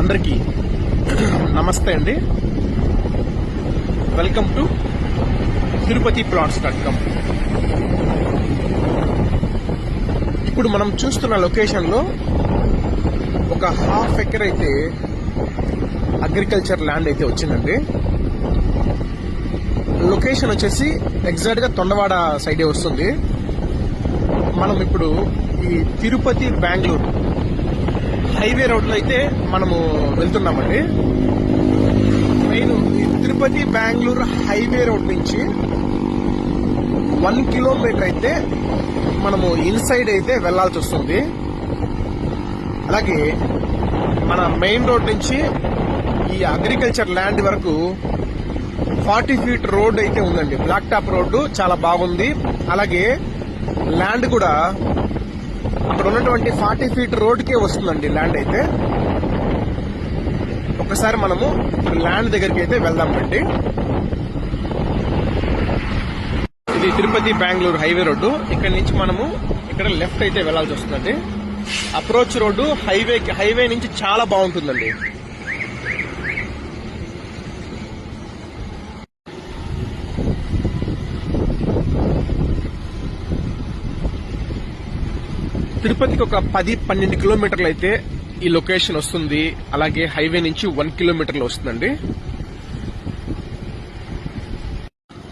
అందరికీ నమస్తే అండి. Welcome to Tirupati plots. ఇప్పుడు మనం చూస్తున్న లొకేషన్ లో ఒక హాఫ్ ఎకర్ అయితే అగ్రికల్చర్ ల్యాండ్ అయితే వచ్చిందండి. లొకేషన్ వచ్చేసి ఎగ్జాక్ట్ గా తొండవాడ సైడే వస్తుంది. మనం ఇప్పుడు ఈ తిరుపతి బెంగళూరు హైవే రోడ్ లో అయితే మనము వెళ్తున్నామండి. మెయిన్ ఈ తిరుపతి బెంగళూరు హైవే రోడ్ నుంచి 1 కిలోమీటర్ అయితే మనము ఇన్సైడ్ అయితే వెళ్లాల్సి వస్తుంది. అలాగే మన మెయిన్ రోడ్ నుంచి ఈ అగ్రికల్చర్ ల్యాండ్ వరకు 40 ఫీట్ రోడ్ అయితే ఉందండి. బ్లాక్ టాప్ రోడ్డు చాలా బాగుంది. అలాగే ల్యాండ్ కూడా అక్కడ ఉన్నటువంటి 40 ఫీట్ రోడ్కే వస్తుందండి ల్యాండ్ అయితే. ఒకసారి మనము ల్యాండ్ దగ్గరికి అయితే వెళ్దామండి. ఇది తిరుపతి బెంగళూరు హైవే రోడ్డు. ఇక్కడ నుంచి మనము ఇక్కడ లెఫ్ట్ అయితే వెళ్లాల్సి వస్తుందండి. అప్రోచ్ రోడ్డు హైవే నుంచి చాలా బాగుంటుందండి. తిరుపతికి ఒక 10-12 కిలోమీటర్లు అయితే ఈ లొకేషన్ వస్తుంది. అలాగే హైవే నుంచి 1 కిలోమీటర్లు వస్తుందండి.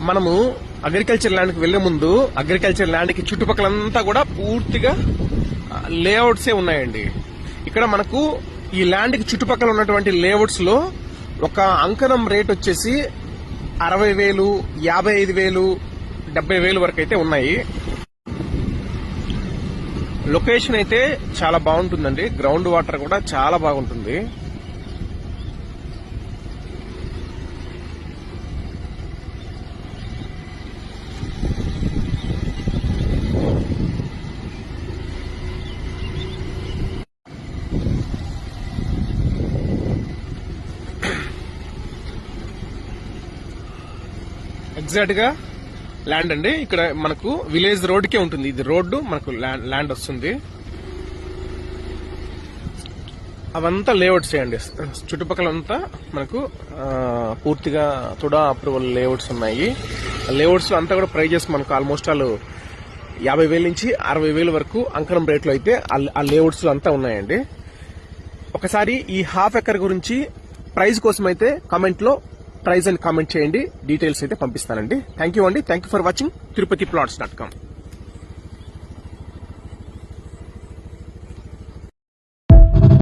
మనము అగ్రికల్చర్ ల్యాండ్ కి వెళ్లే ముందు అగ్రికల్చర్ ల్యాండ్ కి చుట్టుపక్కలంతా కూడా పూర్తిగా లేఅవుట్సే ఉన్నాయండి. ఇక్కడ మనకు ఈ ల్యాండ్ కి చుట్టుపక్కల ఉన్నటువంటి లేఅవుట్స్ లో ఒక అంకణం రేట్ వచ్చేసి 60,000, 55,000, 70,000 వరకు అయితే ఉన్నాయి. లొకేషన్ అయితే చాలా బాగుంటుందండి. గ్రౌండ్ వాటర్ కూడా చాలా బాగుంటుంది. ఎగ్జాక్ట్ గా ల్యాండ్ అండి. ఇక్కడ మనకు విలేజ్ రోడ్కే ఉంటుంది. ఇది రోడ్డు మనకు ల్యాండ్ వస్తుంది. అవంతా లేఅవుట్స్ అండి. చుట్టుపక్కల అంతా మనకు పూర్తిగా తుడా అప్రూవల్ లేఅవుట్స్ ఉన్నాయి. లేఅవుట్స్ లో అంతా కూడా ప్రైజెస్ మనకు ఆల్మోస్ట్ 50,000 నుంచి 60,000 వరకు అంకణం రేట్లు అయితే ఆ లేఅవుట్స్ లో అంతా ఉన్నాయండి. ఒకసారి ఈ హాఫ్ ఎకర్ గురించి ప్రైజ్ కోసం అయితే కామెంట్ లో ప్రైజ్ అని కామెంట్ చేయండి. డీటెయిల్స్ అయితే పంపిస్తానండి. థ్యాంక్ యూ అండి. Thank you for watching Tirupati ప్లాట్స్.com.